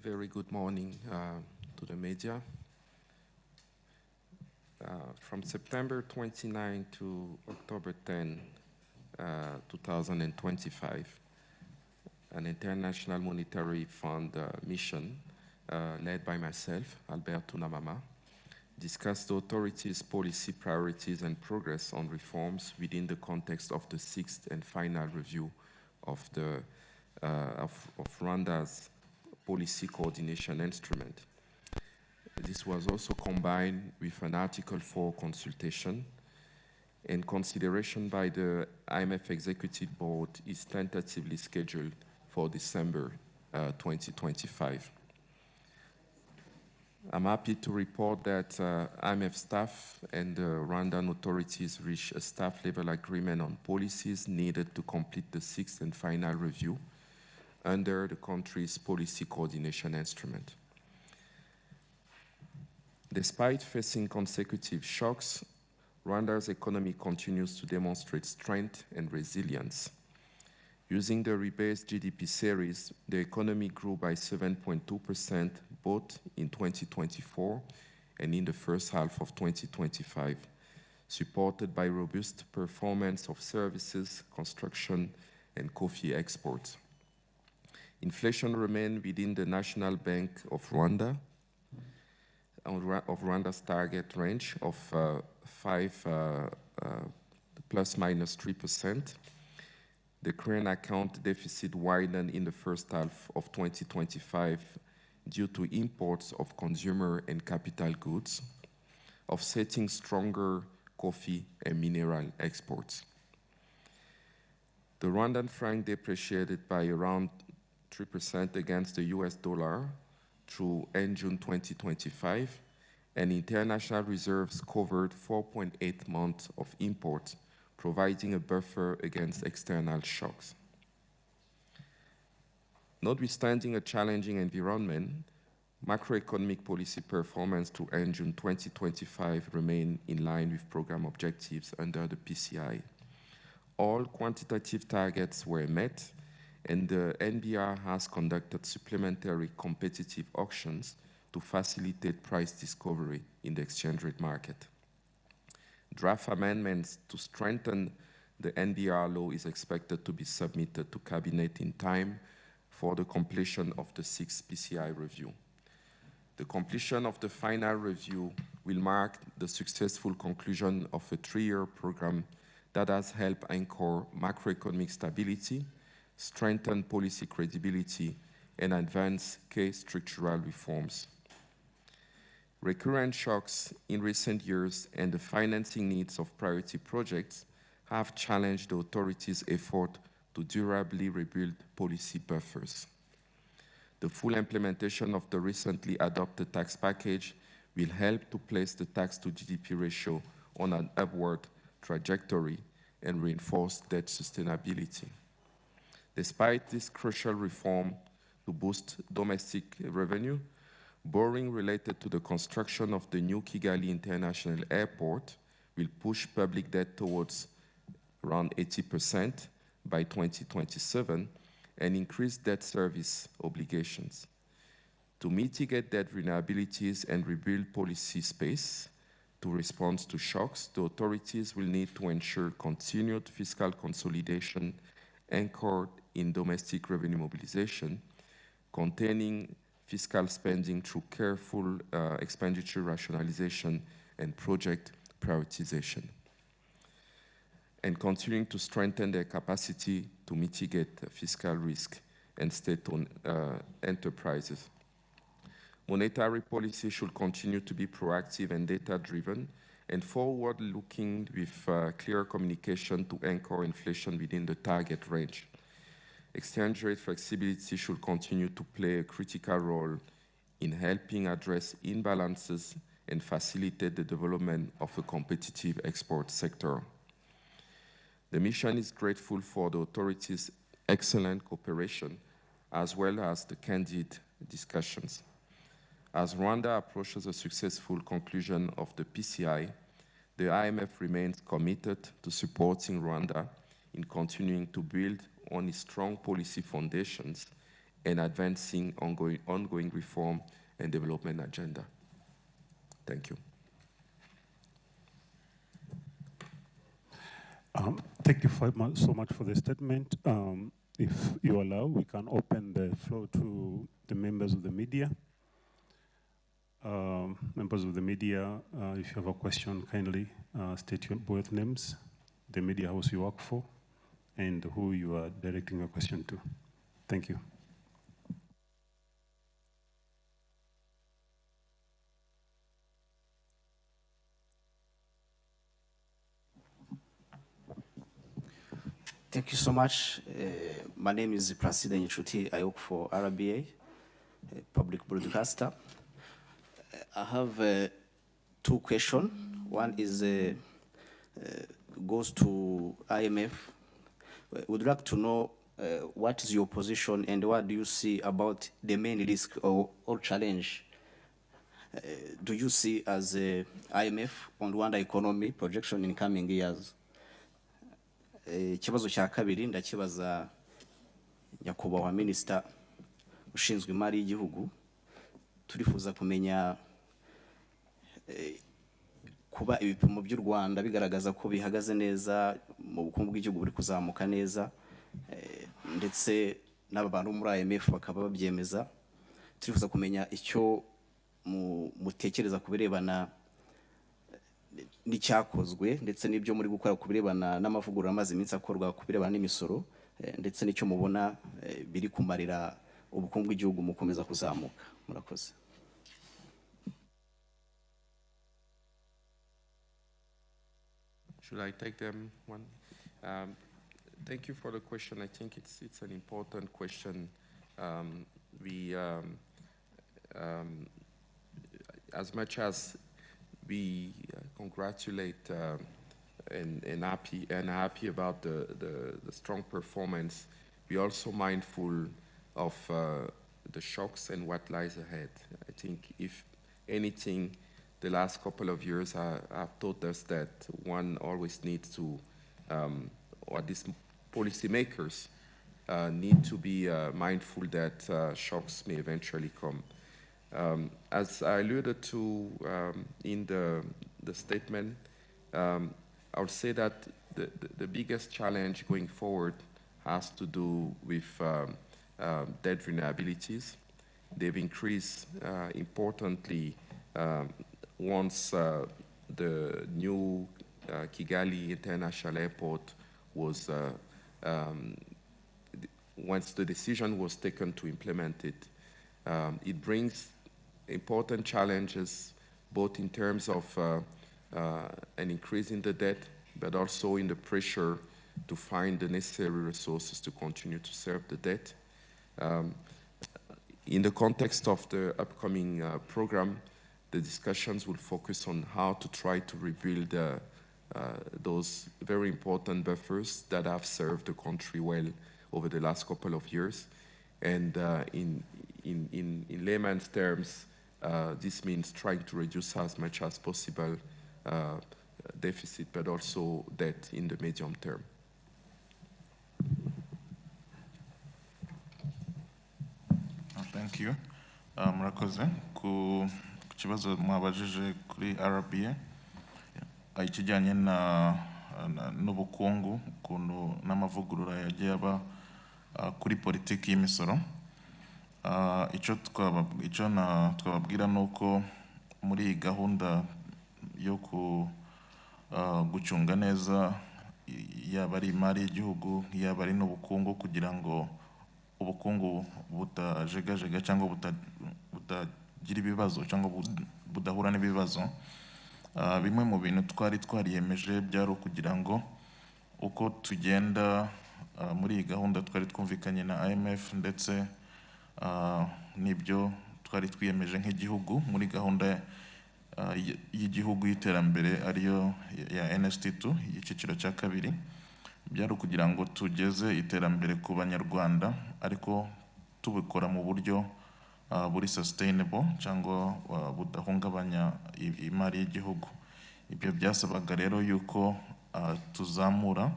Very good morning to the media. From September 29 to October 10, 2025, an International Monetary Fund mission led by myself, Alberto Namama, discussed the authorities' policy priorities and progress on reforms within the context of the sixth and final review of Rwanda's policy coordination instrument. This was also combined with an Article 4 consultation, and consideration by the IMF Executive Board is tentatively scheduled for December 2025. I'm happy to report that IMF staff and the Rwandan authorities reached a staff-level agreement on policies needed to complete the sixth and final review under the country's policy coordination instrument. Despite facing consecutive shocks, Rwanda's economy continues to demonstrate strength and resilience. Using the rebased GDP series, the economy grew by 7.2% both in 2024 and in the first half of 2025, supported by robust performance of services, construction, and coffee exports. Inflation remained within the National Bank of Rwanda's target range of 5 plus minus 3%. The current account deficit widened in the first half of 2025 due to imports of consumer and capital goods, offsetting stronger coffee and mineral exports. The Rwandan franc depreciated by around 3% against the US dollar through end June 2025, and international reserves covered 4.8 months of imports, providing a buffer against external shocks. Notwithstanding a challenging environment, macroeconomic policy performance to end June 2025 remained in line with program objectives under the PCI. All quantitative targets were met, and the NBR has conducted supplementary competitive auctions to facilitate price discovery in the exchange rate market. Draft amendments to strengthen the NBR law is expected to be submitted to Cabinet in time for the completion of the sixth PCI review. The completion of the final review will mark the successful conclusion of a 3-year program that has helped anchor macroeconomic stability, strengthen policy credibility, and advance key structural reforms. Recurrent shocks in recent years and the financing needs of priority projects have challenged the authorities' effort to durably rebuild policy buffers. The full implementation of the recently adopted tax package will help to place the tax-to-GDP ratio on an upward trajectory and reinforce debt sustainability. Despite this crucial reform to boost domestic revenue, borrowing related to the construction of the new Kigali International Airport will push public debt towards around 80% by 2027 and increase debt service obligations. To mitigate debt vulnerabilities and rebuild policy space to respond to shocks, the authorities will need to ensure continued fiscal consolidation anchored in domestic revenue mobilization, containing fiscal spending through careful expenditure rationalization and project prioritization, and continuing to strengthen their capacity to mitigate fiscal risk and state-owned enterprises. Monetary policy should continue to be proactive and data-driven and forward-looking with clear communication to anchor inflation within the target range. Exchange rate flexibility should continue to play a critical role in helping address imbalances and facilitate the development of a competitive export sector. The mission is grateful for the authorities' excellent cooperation as well as the candid discussions. As Rwanda approaches a successful conclusion of the PCI, the IMF remains committed to supporting Rwanda in continuing to build on its strong policy foundations and advancing ongoing reform and development agenda. Thank you. Thank you so much for the statement. If you allow, we can open the floor to the members of the media. Members of the media, if you have a question, kindly state your both names, the media house you work for, and who you are directing your question to. Thank you. Thank you so much. My name is President Nchuti. I work for RBA, public broadcaster. I have two questions. One is goes to IMF. Would like to know what is your position and what do you see about the main risk or challenge do you see as IMF on Rwanda economy projection in coming years? Ikibazo cya kabiri ndakibaza nyakubahwa Minister ushinzwe imari y'igihugu. Turifuza kumenya kuba ibipimo by'u Rwanda bigaragaza ko bihagaze neza mu bukungu bw'igihugu buri kuzamuka neza, ndetse n'abantu muri IMF bakaba babyemeza. Turifuza kumenya icyo mutekereza kubirebana n'icyakozwe ndetse n'ibyo muri gukora kubirebana n'amavugurura amaze iminsi akorwa kubirebana n'imisoro, ndetse n'icyo mubona biri kumarira ubukungu bw'igihugu mukomeza kuzamuka. Murakoze. Should I take them one? Thank you for the question. I think it's an important question. As much as we congratulate and happy about the strong performance, we're also mindful of the shocks and what lies ahead. I think if anything, the last couple of years have taught us that one always needs to, or these policymakers need to be mindful that shocks may eventually come. As I alluded to in the statement, I would say that the biggest challenge going forward has to do with debt vulnerabilities. They've increased importantly once the new Kigali International Airport was, once the decision was taken to implement it. It brings important challenges, both in terms of an increase in the debt, but also in the pressure to find the necessary resources to continue to serve the debt. In the context of the upcoming program, the discussions will focus on how to try to rebuild those very important buffers that have served the country well over the last couple of years. And in layman's terms, this means trying to reduce as much as possible deficit, but also debt in the medium term. Thank you. Murakoze ku kibazo mwabajije kuri RBA ikijyanye n'ubukungu ukuntu n'amavugurura yagiye aba kuri politiki y'imisoro. Icyo twababwira nuko muri gahunda yo gucunga neza yaba ari imari y'igihugu yaba ari n'ubukungu kugira ngo ubukungu butajegajega cyangwa butagira ibibazo cyangwa budahura n'ibibazo. Bimwe mu bintu twariyemeje byari kugira ngo uko tugenda muri iyi gahunda twari twumvikanye na IMF ndetse n'ibyo twari twiyemeje nk'igihugu muri gahunda y'igihugu y'iterambere ariyo ya NST2 y'ikiciro cya kabiri, byari kugira ngo tugeze iterambere ku banyarwanda ariko tubikora mu buryo buri sustainable cyangwa budahungabanya imari y'igihugu. Ibyo byasabaga rero yuko tuzamura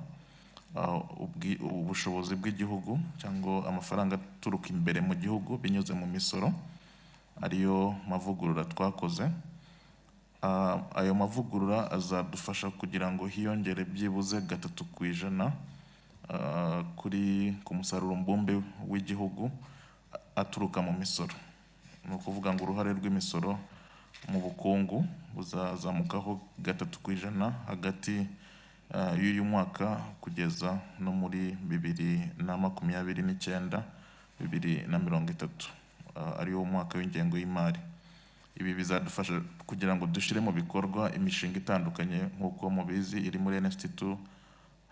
ubushobozi bw'igihugu cyangwa amafaranga aturuka imbere mu gihugu binyuze mu misoro, ariyo mavugurura twakoze. Ayo mavugurura azadufasha kugira ngo hiyongere byibuze 3% ku musaruro mbumbe w'igihugu aturuka mu misoro. Ni ukuvuga ngo uruhare rw'imisoro mu bukungu buzazamukaho 3% hagati y'uyu mwaka kugeza no muri 2029 2030, ariyo mwaka w'ingengo y'imari. Ibi bizadufasha kugira ngo dushire mu bikorwa imishinga itandukanye nk'uko mubizi iri muri NST2,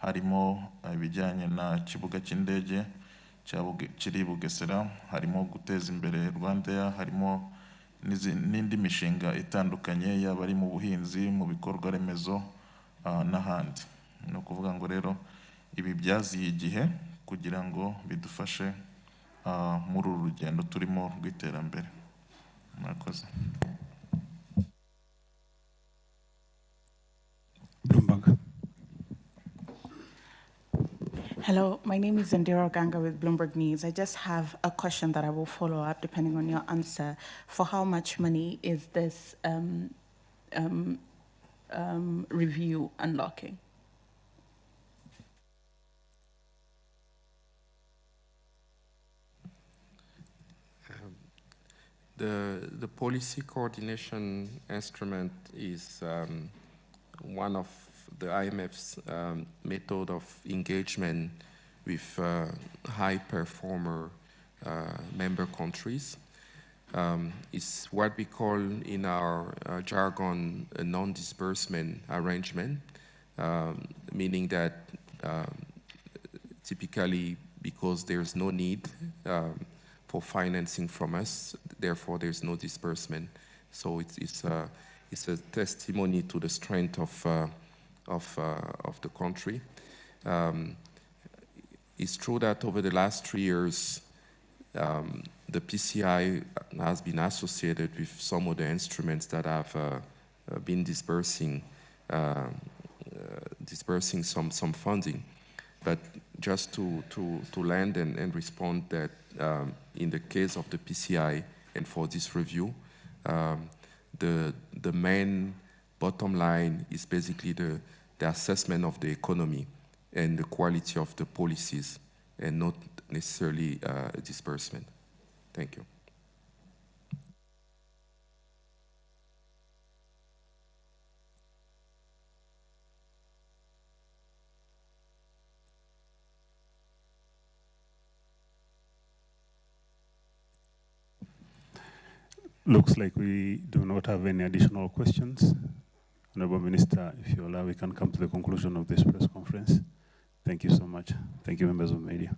harimo ibijyanye na kibuga cy'indege kiri Bugesera, harimo guteza imbere Rwanda, harimo n'indi mishinga itandukanye yaba ari mu buhinzi, mu bikorwa remezo n'ahandi. Ni ukuvuga ngo rero ibi byaziye igihe kugira ngo bidufashe muri uru rugendo turimo rw'iterambere. Murakoze. Bloomberg. Hello, my name is Indira Ganga with Bloomberg News. I just have a question that I will follow up depending on your answer. For how much money is this review unlocking? The policy coordination instrument is one of the IMF's method of engagement with high performer member countries. It's what we call in our jargon a non-disbursement arrangement, meaning that typically because there's no need for financing from us, therefore there's no disbursement. So it's a testimony to the strength of the country. It's true that over the last 3 years, the PCI has been associated with some of the instruments that have been disbursing some funding. But just to land and respond that in the case of the PCI and for this review, the main bottom line is basically the assessment of the economy and the quality of the policies and not necessarily disbursement. Thank you. Looks like we do not have any additional questions. Honorable Minister, if you allow, we can come to the conclusion of this press conference. Thank you so much. Thank you, members of the media.